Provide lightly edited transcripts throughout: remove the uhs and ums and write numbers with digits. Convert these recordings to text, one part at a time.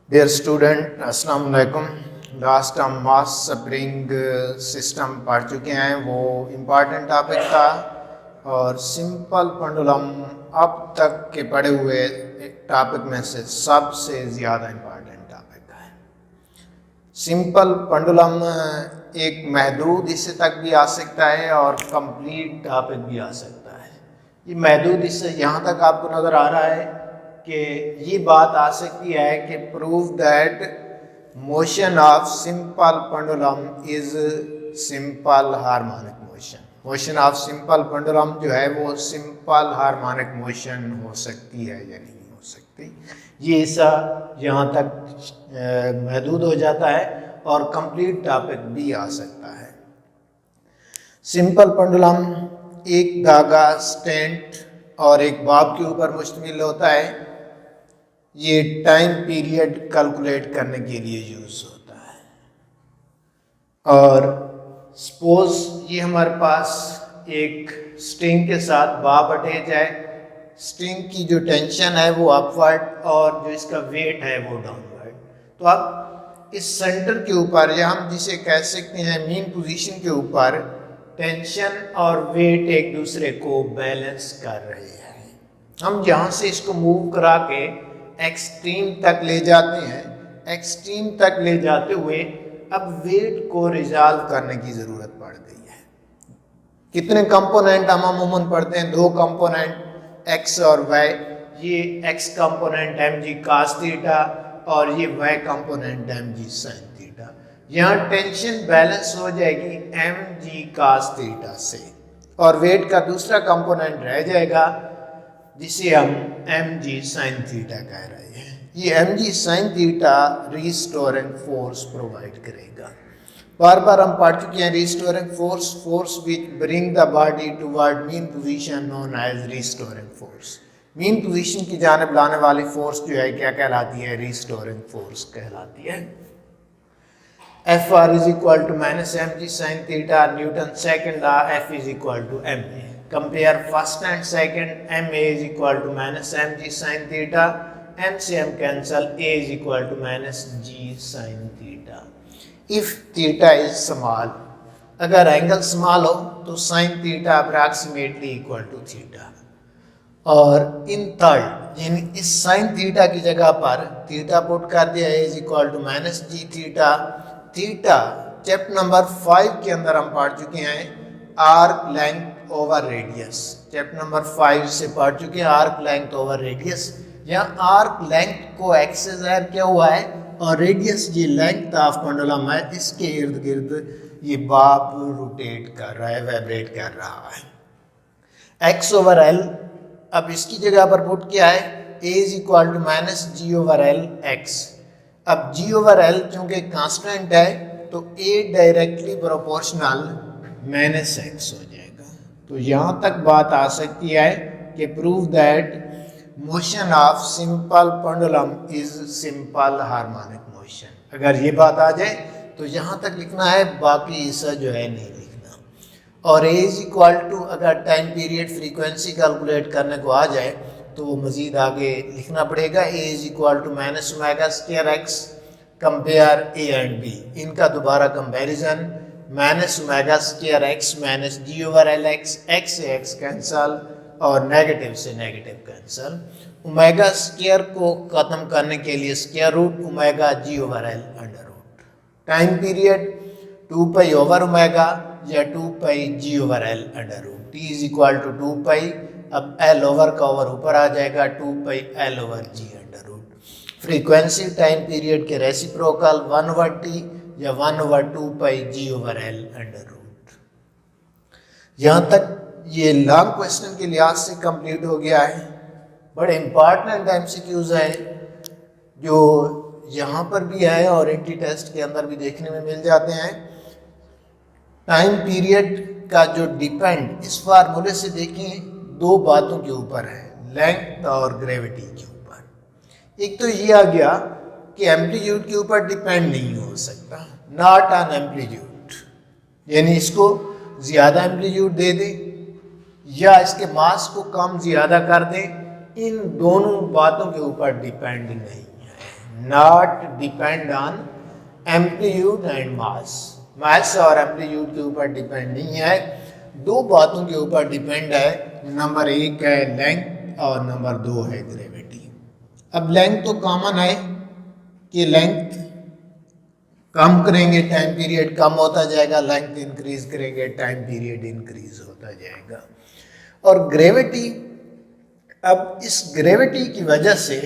Dear student अस्सलाम वालेकुम। Last हम मास स्प्रिंग सिस्टम पढ़ चुके हैं, वो इम्पॉर्टेंट टॉपिक था और सिंपल पेंडुलम अब तक के पढ़े हुए टॉपिक में से सबसे ज़्यादा इम्पॉर्टेंट टॉपिक है। सिंपल पेंडुलम एक महदूद हिस्से तक भी आ सकता है और कंप्लीट टॉपिक भी आ सकता है। ये महदूद हिस्से यहाँ तक आपको नज़र आ रहा है कि ये बात आ सकती है कि prove that motion of simple pendulum is simple harmonic motion. Motion of simple pendulum जो है वो सिंपल हार्मोनिक मोशन हो सकती है या नहीं हो सकती। ये हिस्सा यहाँ तक महदूद हो जाता है और कंप्लीट टॉपिक भी आ सकता है। सिंपल पेंडुलम एक धागा, स्टेंट और एक बॉब के ऊपर मुश्तमिल होता है। ये टाइम पीरियड कैलकुलेट करने के लिए यूज़ होता है। और सपोज ये हमारे पास एक स्ट्रिंग के साथ बॉब अटैच है। स्ट्रिंग की जो टेंशन है वो अपवर्ड और जो इसका वेट है वो डाउनवर्ड। तो अब इस सेंटर के ऊपर या हम जिसे कह सकते हैं मीन पोजीशन के ऊपर टेंशन और वेट एक दूसरे को बैलेंस कर रहे हैं। हम यहाँ से इसको मूव करा के एक्सट्रीम तक ले जाते हैं। एक्सट्रीम तक ले जाते हुए अब वेट को रिजॉल्व करने की ज़रूरत पड़ गई है। कितने कंपोनेंट हम अमूमन पढ़ते हैं? दो कंपोनेंट एक्स और वाई। ये X component M G cos theta और ये Y component M G sine theta. यहाँ टेंशन बैलेंस हो जाएगी एम जी कास थीटा से और वेट का दूसरा कंपोनेंट रह जाएगा जिसे हम एम जी साइन थीटा कह रहे हैं। ये M G sine theta restoring force provide करेगा। बार बार हम पढ़ चुके हैं restoring force, force which bring the body toward mean position known as restoring force. Mean position की जानिब लाने वाली फोर्स जो है क्या कहलाती है? रिस्टोरिंग फोर्स कहलाती है। F R is equal to minus M G sine theta, Newton second law, F is equal to M A. Compare first and second, ma is equal to minus mg sin theta, m से m cancel, a is equal to minus g sin theta. If theta is small, अगर angle small हो तो sin theta approximately equal to theta। और in third यानी इस sin theta की जगह पर theta पुट कर दिया, a is equal to minus g theta। theta chapter number 5 के अंदर हम पढ़ चुके हैं arc length over radius. Chapter number 5 से पढ़ चुके हैं आर्क लेंथ ओवर रेडियस। यहाँ आर्क लेंथ को एक्स से ज़ाहिर किया हुआ है और रेडियस ये लेंथ ऑफ पेंडुलम है, इसके इर्द गिर्द ये बॉब रोटेट कर रहा है, वाइब्रेट कर रहा है। एक्स ओवर एल अब इसकी जगह पर पुट किया है, A is equal to minus G over L X. अब जी ओवर एल चूँकि कांस्टेंट है तो A directly proportional minus X हो जाएगा। तो यहाँ तक बात आ सकती है कि prove that motion of simple pendulum is simple harmonic motion. अगर ये बात आ जाए तो यहाँ तक लिखना है, बाकी हिस्सा जो है नहीं लिखना। और ए इज इक्वल टू अगर टाइम पीरियड फ्रीक्वेंसी कैलकुलेट करने को आ जाए तो वो मज़ीद आगे लिखना पड़ेगा। A is equal to minus omega square X, compare A and B. इनका दोबारा comparison, minus omega square X minus G over L X, X से एक्स कैंसल और नेगेटिव से नेगेटिव कैंसल। ओमेगा स्क्वायर को ख़त्म करने के लिए square root omega G over L under root. Time period 2 pi over omega या 2 pi G over L under root. T is equal to 2 pi. अब L over का over ऊपर आ जाएगा, 2 pi L over G under root. Frequency time period के reciprocal 1 over T या 1 over 2 pi G over L under root. यहाँ तक ये लॉन्ग क्वेश्चन के लिहाज से कंप्लीट हो गया है। बड़े इंपॉर्टेंट एमसीक्यूज हैं जो यहाँ पर भी है और एंटी टेस्ट के अंदर भी देखने में मिल जाते हैं। टाइम पीरियड का जो डिपेंड इस फार्मूले से देखें दो बातों के ऊपर है, लेंथ और ग्रेविटी के ऊपर। एक तो ये आ गया कि एम्पलीट्यूड के ऊपर डिपेंड नहीं हो सकता, नॉट ऑन एम्पलीट्यूड, यानी इसको ज़्यादा एम्पलीट्यूड दे दें या इसके मास को कम ज़्यादा कर दें, इन दोनों बातों के ऊपर डिपेंड नहीं है। Not depend on amplitude and mass. Mass और एम्पलीट्यूड के ऊपर डिपेंड नहीं है, दो बातों के ऊपर डिपेंड है। नंबर एक है लेंथ और नंबर दो है ग्रेविटी। अब लेंथ तो कॉमन है कि लेंथ कम करेंगे टाइम पीरियड कम होता जाएगा, लेंथ इंक्रीज करेंगे टाइम पीरियड इंक्रीज होता जाएगा। और ग्रेविटी, अब इस ग्रेविटी की वजह से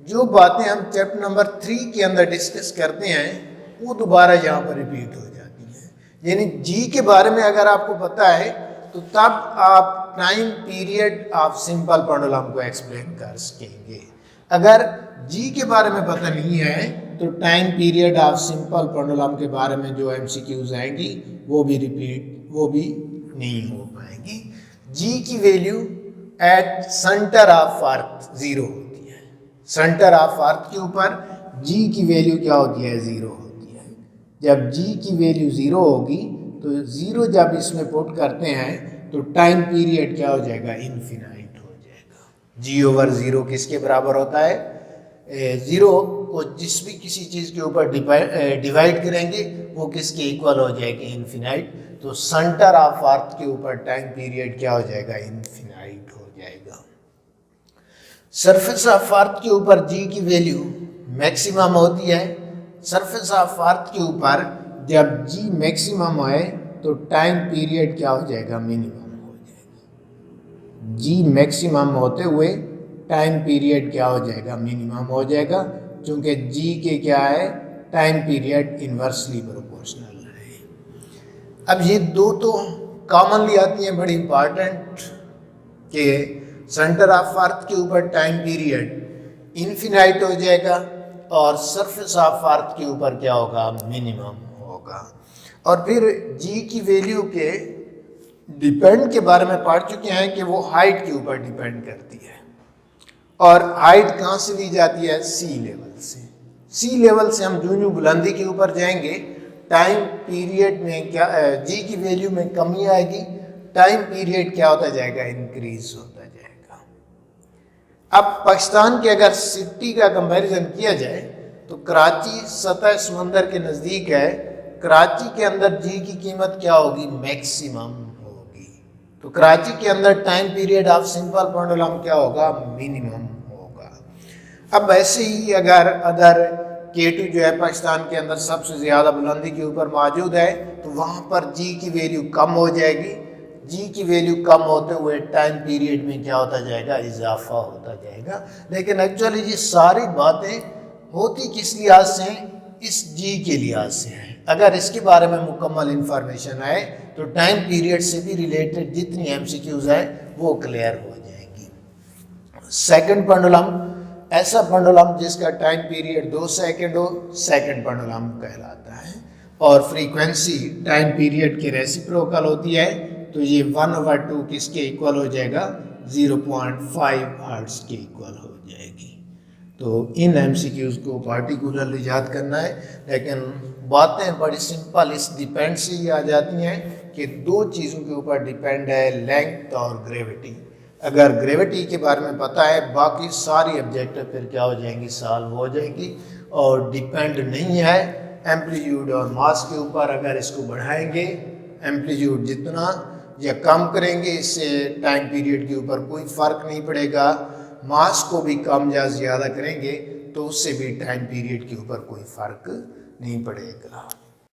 जो बातें हम चैप्टर नंबर 3 के अंदर डिस्कस करते हैं वो दोबारा यहाँ पर रिपीट हो जाती हैं। यानी जी के बारे में अगर आपको पता है तो तब आप time period of simple pendulum को एक्सप्लेन कर सकेंगे। अगर जी के बारे में पता नहीं है तो time period of simple pendulum के बारे में जो एमसीक्यूज आएंगी वो भी नहीं हो पाएंगी। जी की value at centre of earth 0 होती है। सेंटर ऑफ अर्थ के ऊपर जी की वैल्यू क्या होती है? 0 होती है। जब जी की वैल्यू 0 होगी तो 0 जब इसमें पुट करते हैं तो टाइम पीरियड क्या हो जाएगा? इनफिनाइट हो जाएगा। जी ओवर 0 किसके बराबर होता है? 0 को जिस भी किसी चीज़ के ऊपर डिवाइड करेंगे वो किसके इक्वल हो जाएगी? इनफिनाइट। तो सेंटर ऑफ अर्थ के ऊपर टाइम पीरियड क्या हो जाएगा? इनफिनाइट हो जाएगा। सरफेस ऑफ अर्थ के ऊपर जी की वैल्यू मैक्सिमम होती है। सरफेस ऑफ अर्थ के ऊपर जब जी मैक्सिमम होए तो टाइम पीरियड क्या हो जाएगा? मिनिमम हो जाएगा। जी मैक्सिमम होते हुए टाइम पीरियड क्या हो जाएगा? मिनिमम हो जाएगा, क्योंकि जी के क्या है? टाइम पीरियड इन्वर्सली प्रोपोर्शनल है। अब ये दो तो कॉमनली आती हैं, बड़ी इंपॉर्टेंट, कि सेंटर ऑफ अर्थ के ऊपर टाइम पीरियड इनफिनाइट हो जाएगा और सरफेस ऑफ अर्थ के ऊपर क्या होगा? मिनिमम होगा। और फिर जी की वैल्यू के डिपेंड के बारे में पढ़ चुके हैं कि वो हाइट के ऊपर डिपेंड करती है। और हाइट कहाँ से ली जाती है? सी लेवल से। सी लेवल से हम जो बुलंदी के ऊपर जाएंगे टाइम पीरियड में क्या जी की वैल्यू में कमी आएगी, टाइम पीरियड क्या होता जाएगा? इंक्रीज होता जाएगा। अब पाकिस्तान के अगर सिटी का कंपैरिजन किया जाए तो कराची सतह समंदर के नज़दीक है। कराची के अंदर जी की कीमत क्या होगी? मैक्सिमम होगी। तो कराची के अंदर time period of simple pendulum क्या होगा? मिनिमम होगा। अब ऐसे ही अगर अदर K2 जो है पाकिस्तान के अंदर सबसे ज़्यादा बुलंदी के ऊपर मौजूद है तो वहाँ पर जी की वैल्यू कम हो जाएगी। जी की वैल्यू कम होते हुए टाइम पीरियड में क्या होता जाएगा? इजाफा होता जाएगा। लेकिन एक्चुअली ये सारी बातें होती किस लिहाज से हैं? इस जी के लिहाज से हैं। अगर इसके बारे में मुकम्मल इंफॉर्मेशन आए तो टाइम पीरियड से भी रिलेटेड जितनी एमसीक्यूज है वो क्लियर हो जाएंगी। सेकंड पेंडुलम, ऐसा पेंडुलम जिसका टाइम पीरियड 2 सेकंड हो, सेकंड पेंडुलम कहलाता है। और फ्रीक्वेंसी टाइम पीरियड के रेसिप्रोकल होती है, तो ये 1/2 किसके इक्वल हो जाएगा? 0.5 हर्ट्ज के इक्वल हो जाएगी। तो इन एमसीक्यूज को पार्टिकुलरली याद करना है, लेकिन बातें बड़ी सिंपल इस डिपेंड से ही आ जाती हैं कि दो चीज़ों के ऊपर डिपेंड है, लेंथ और ग्रेविटी। अगर ग्रेविटी के बारे में पता है बाकी सारी ऑब्जेक्टिव फिर क्या हो जाएंगी? सॉल्व हो जाएंगी। और डिपेंड नहीं है एम्पलीट्यूड और मास के ऊपर, अगर इसको बढ़ाएंगे एम्पलीट्यूड जितना या कम करेंगे इससे टाइम पीरियड के ऊपर कोई फ़र्क नहीं पड़ेगा। मास को भी कम या ज़्यादा करेंगे तो उससे भी टाइम पीरियड के ऊपर कोई फ़र्क नहीं पड़ेगा।